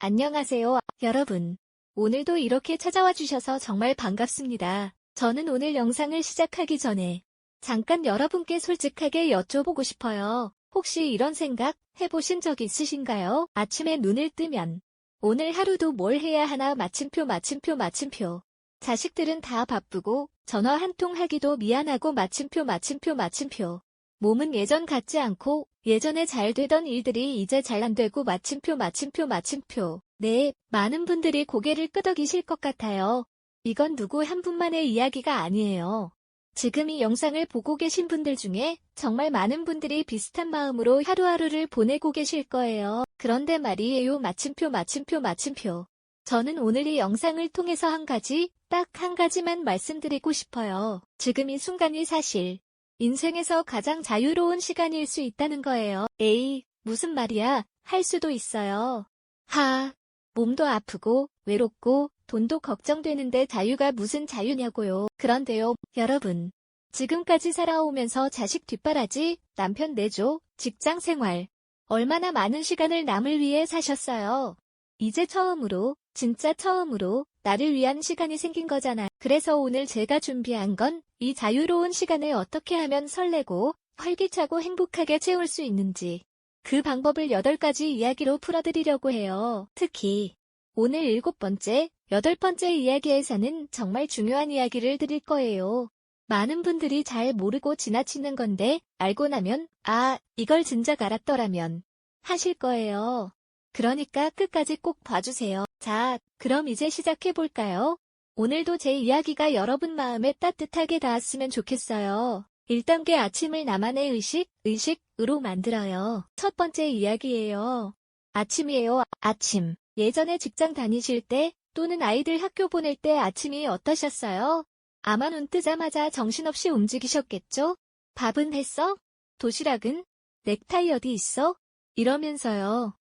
안녕하세요, 여러분. 오늘도 이렇게 찾아와 주셔서 정말 반갑습니다. 저는 오늘 영상을 시작하기 전에 잠깐 여러분께 솔직하게 여쭤보고 싶어요. 혹시 이런 생각 해보신 적 있으신가요? 아침에 눈을 뜨면 오늘 하루도 뭘 해야 하나 마침표. 자식들은 다 바쁘고 전화 한 통 하기도 미안하고 마침표. 몸은 예전 같지 않고 예전에 잘 되던 일들이 이제 잘 안 되고 마침표. 네, 많은 분들이 고개를 끄덕이실 것 같아요. 이건 누구 한 분만의 이야기가 아니에요. 지금 이 영상을 보고 계신 분들 중에 정말 많은 분들이 비슷한 마음으로 하루하루를 보내고 계실 거예요. 그런데 말이에요. 마침표. 저는 오늘 이 영상을 통해서 딱 한 가지만 말씀드리고 싶어요. 지금 이 순간이 사실 인생에서 가장 자유로운 시간일 수 있다는 거예요. 에이, 무슨 말이야? 할 수도 있어요. 몸도 아프고 외롭고 돈도 걱정되는데 자유가 무슨 자유냐고요. 그런데요, 여러분. 지금까지 살아오면서 자식 뒷바라지, 남편 내조, 직장 생활. 얼마나 많은 시간을 남을 위해 사셨어요. 이제 처음으로, 진짜 처음으로 나를 위한 시간이 생긴 거잖아. 그래서 오늘 제가 준비한 건 이 자유로운 시간을 어떻게 하면 설레고 활기차고 행복하게 채울 수 있는지 그 방법을 8가지 이야기로 풀어드리려고 해요. 특히 오늘 7번째, 8번째 이야기에서는 정말 중요한 이야기를 드릴 거예요. 많은 분들이 잘 모르고 지나치는 건데 알고 나면 이걸 진작 알았더라면 하실 거예요. 그러니까 끝까지 꼭 봐주세요. 자, 그럼 이제 시작해볼까요? 오늘도 제 이야기가 여러분 마음에 따뜻하게 닿았으면 좋겠어요. 1단계 아침을 나만의 의식으로 만들어요. 첫 번째 이야기예요. 아침이에요. 아침. 예전에 직장 다니실 때 또는 아이들 학교 보낼 때 아침이 어떠셨어요? 아마 눈 뜨자마자 정신없이 움직이셨겠죠? 밥은 했어? 도시락은? 넥타이 어디 있어? 이러면서요.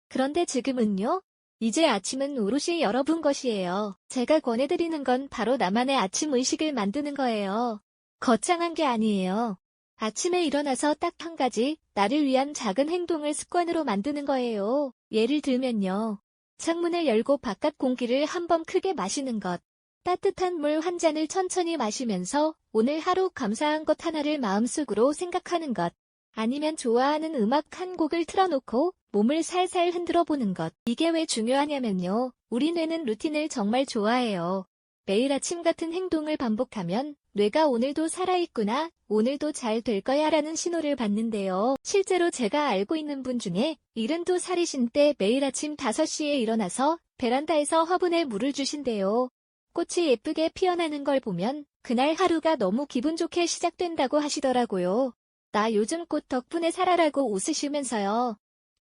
그런데 지금은요? 이제 아침은 오롯이 여러분 것이에요. 제가 권해드리는 건 바로 나만의 아침 의식을 만드는 거예요. 거창한 게 아니에요. 아침에 일어나서 딱 한 가지 나를 위한 작은 행동을 습관으로 만드는 거예요. 예를 들면요. 창문을 열고 바깥 공기를 한번 크게 마시는 것. 따뜻한 물 한 잔을 천천히 마시면서 오늘 하루 감사한 것 하나를 마음속으로 생각하는 것. 아니면 좋아하는 음악 한 곡을 틀어놓고 몸을 살살 흔들어 보는 것. 이게 왜 중요하냐면요. 우리 뇌는 루틴을 정말 좋아해요. 매일 아침 같은 행동을 반복하면 뇌가 오늘도 살아있구나, 오늘도 잘 될 거야 라는 신호를 받는데요. 실제로 제가 알고 있는 분 중에 72살이신 때 매일 아침 5시에 일어나서 베란다에서 화분에 물을 주신대요. 꽃이 예쁘게 피어나는 걸 보면 그날 하루가 너무 기분 좋게 시작된다고 하시더라고요. 나 요즘 꽃 덕분에 살아라고 웃으시면서요.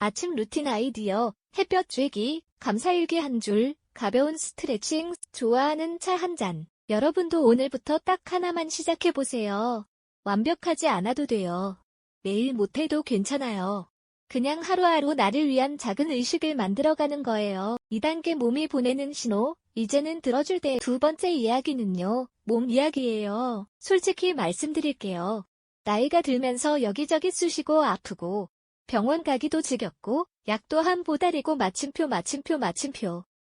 아침 루틴 아이디어, 햇볕 쬐기, 감사일기 한 줄, 가벼운 스트레칭, 좋아하는 차 한 잔. 여러분도 오늘부터 딱 하나만 시작해보세요. 완벽하지 않아도 돼요. 매일 못해도 괜찮아요. 그냥 하루하루 나를 위한 작은 의식을 만들어가는 거예요. 2단계 몸이 보내는 신호, 이제는 들어줄 때. 두 번째 이야기는요, 몸 이야기예요. 솔직히 말씀드릴게요. 나이가 들면서 여기저기 쑤시고 아프고 병원 가기도 지겹고 약도 한 보따리고 마침표.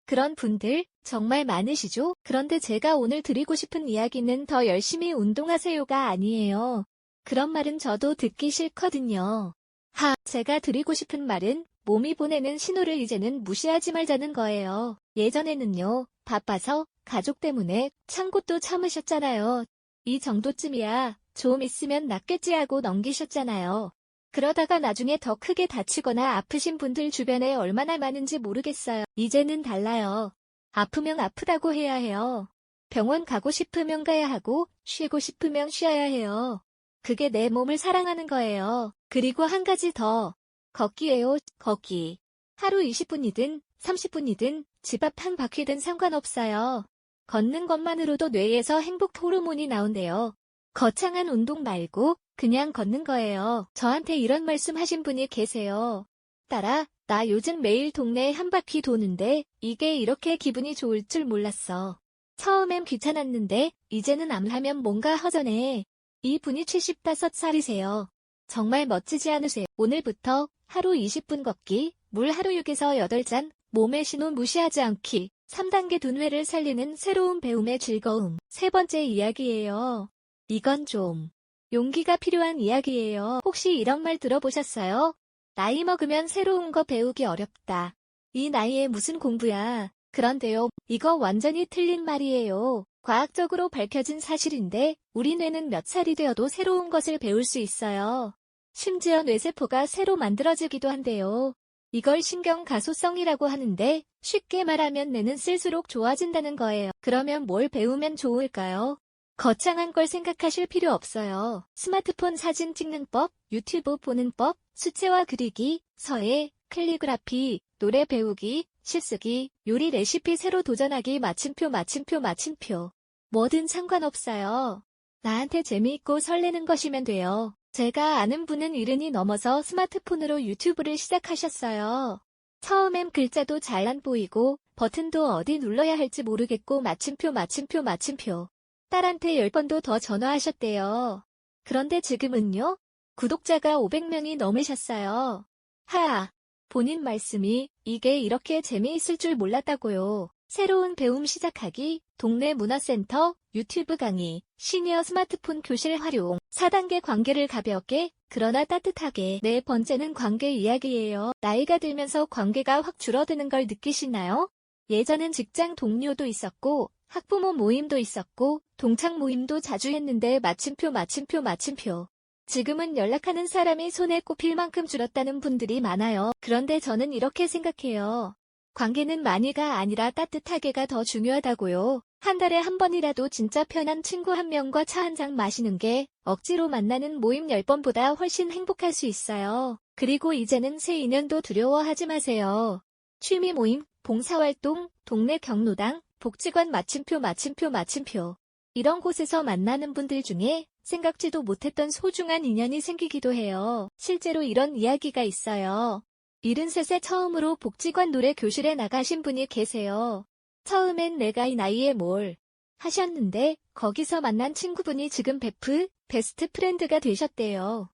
그런 분들 정말 많으시죠? 그런데 제가 오늘 드리고 싶은 이야기는 더 열심히 운동하세요가 아니에요. 그런 말은 저도 듣기 싫거든요. 제가 드리고 싶은 말은 몸이 보내는 신호를 이제는 무시하지 말자는 거예요. 예전에는요, 바빠서 가족 때문에 참 것도 참으셨잖아요. 이 정도쯤이야 좀 있으면 낫겠지 하고 넘기셨잖아요. 그러다가 나중에 더 크게 다치거나 아프신 분들 주변에 얼마나 많은지 모르겠어요. 이제는 달라요. 아프면 아프다고 해야 해요. 병원 가고 싶으면 가야 하고 쉬고 싶으면 쉬어야 해요. 그게 내 몸을 사랑하는 거예요. 그리고 한 가지 더. 걷기예요. 걷기. 하루 20분이든 30분이든 집 앞 한 바퀴든 상관없어요. 걷는 것만으로도 뇌에서 행복 호르몬이 나온대요. 거창한 운동 말고 그냥 걷는 거예요. 저한테 이런 말씀 하신 분이 계세요. 딸아, 나 요즘 매일 동네 한 바퀴 도는데 이게 이렇게 기분이 좋을 줄 몰랐어. 처음엔 귀찮았는데 이제는 안 하면 뭔가 허전해. 이 분이 75살이세요. 정말 멋지지 않으세요? 오늘부터 하루 20분 걷기, 물 하루 6에서 8잔, 몸의 신호 무시하지 않기. 3단계 dun회를 살리는 새로운 배움의 즐거움. 세 번째 이야기예요. 이건 좀 용기가 필요한 이야기예요. 혹시 이런 말 들어보셨어요? 나이 먹으면 새로운 거 배우기 어렵다. 이 나이에 무슨 공부야. 그런데요, 이거 완전히 틀린 말이에요. 과학적으로 밝혀진 사실인데 우리 뇌는 몇 살이 되어도 새로운 것을 배울 수 있어요. 심지어 뇌세포가 새로 만들어지기도 한대요. 이걸 신경가소성이라고 하는데 쉽게 말하면 뇌는 쓸수록 좋아진다는 거예요. 그러면 뭘 배우면 좋을까요? 거창한 걸 생각하실 필요 없어요. 스마트폰 사진 찍는 법, 유튜브 보는 법, 수채화 그리기, 서예, 캘리그라피, 노래 배우기, 시쓰기, 요리 레시피 새로 도전하기 마침표 마침표 마침표. 뭐든 상관없어요. 나한테 재미있고 설레는 것이면 돼요. 제가 아는 분은 70이 넘어서 스마트폰으로 유튜브를 시작하셨어요. 처음엔 글자도 잘 안 보이고 버튼도 어디 눌러야 할지 모르겠고 마침표 마침표 마침표. 딸한테 10번도 더 전화하셨대요. 그런데 지금은요? 구독자가 500명이 넘으셨어요. 하하. 본인 말씀이 이게 이렇게 재미있을 줄 몰랐다고요. 새로운 배움 시작하기, 동네 문화센터, 유튜브 강의, 시니어 스마트폰 교실 활용, 4단계 관계를 가볍게, 그러나 따뜻하게. 네 번째는 관계 이야기예요. 나이가 들면서 관계가 확 줄어드는 걸 느끼시나요? 예전엔 직장 동료도 있었고, 학부모 모임도 있었고, 동창 모임도 자주 했는데 마침표 마침표 마침표. 지금은 연락하는 사람이 손에 꼽힐 만큼 줄었다는 분들이 많아요. 그런데 저는 이렇게 생각해요. 관계는 많이가 아니라 따뜻하게가 더 중요하다고요. 한 달에 한 번이라도 진짜 편한 친구 한 명과 차 한 잔 마시는 게 억지로 만나는 모임 10번보다 훨씬 행복할 수 있어요. 그리고 이제는 새 인연도 두려워하지 마세요. 취미 모임, 봉사활동, 동네 경로당, 복지관 마침표 마침표 마침표. 이런 곳에서 만나는 분들 중에 생각지도 못했던 소중한 인연이 생기기도 해요. 실제로 이런 이야기가 있어요. 73세 처음으로 복지관 노래 교실에 나가신 분이 계세요. 처음엔 내가 이 나이에 뭘 하셨는데 거기서 만난 친구분이 지금 베스트 프렌드가 되셨대요.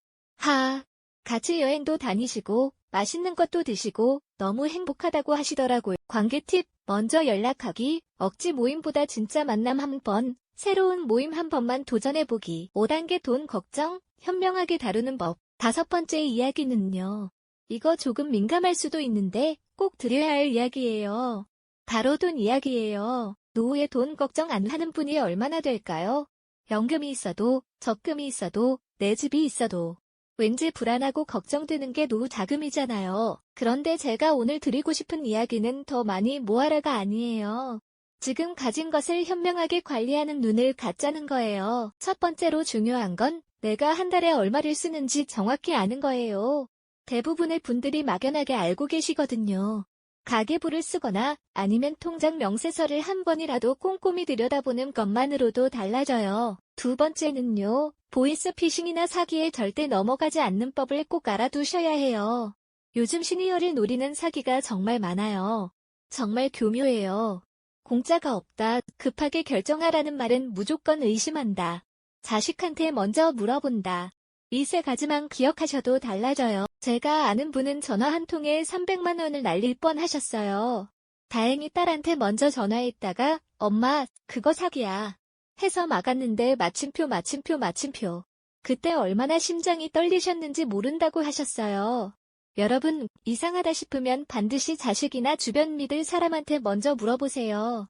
같이 여행도 다니시고 맛있는 것도 드시고 너무 행복하다고 하시더라고요. 관계 팁, 먼저 연락하기, 억지 모임보다 진짜 만남 한 번, 새로운 모임 한 번만 도전해보기. 5단계 돈 걱정, 현명하게 다루는 법. 5번째 이야기는요. 이거 조금 민감할 수도 있는데 꼭 드려야 할 이야기예요. 바로 돈 이야기예요. 노후에 돈 걱정 안 하는 분이 얼마나 될까요? 연금이 있어도, 적금이 있어도, 내 집이 있어도. 왠지 불안하고 걱정되는 게 노후 자금이잖아요. 그런데 제가 오늘 드리고 싶은 이야기는 더 많이 모아라가 아니에요. 지금 가진 것을 현명하게 관리하는 눈을 갖자는 거예요. 첫 번째로 중요한 건 내가 한 달에 얼마를 쓰는지 정확히 아는 거예요. 대부분의 분들이 막연하게 알고 계시거든요. 가계부를 쓰거나 아니면 통장 명세서를 한 번이라도 꼼꼼히 들여다보는 것만으로도 달라져요. 두 번째는요. 보이스피싱이나 사기에 절대 넘어가지 않는 법을 꼭 알아두셔야 해요. 요즘 시니어를 노리는 사기가 정말 많아요. 정말 교묘해요. 공짜가 없다, 급하게 결정하라는 말은 무조건 의심한다. 자식한테 먼저 물어본다. 이 세 가지만 기억하셔도 달라져요. 제가 아는 분은 전화 한 통에 300만 원을 날릴 뻔 하셨어요. 다행히 딸한테 먼저 전화했다가 엄마, 그거 사기야. 해서 막았는데 마침표 마침표 마침표. 그때 얼마나 심장이 떨리셨는지 모른다고 하셨어요. 여러분, 이상하다 싶으면 반드시 자식이나 주변 믿을 사람한테 먼저 물어보세요.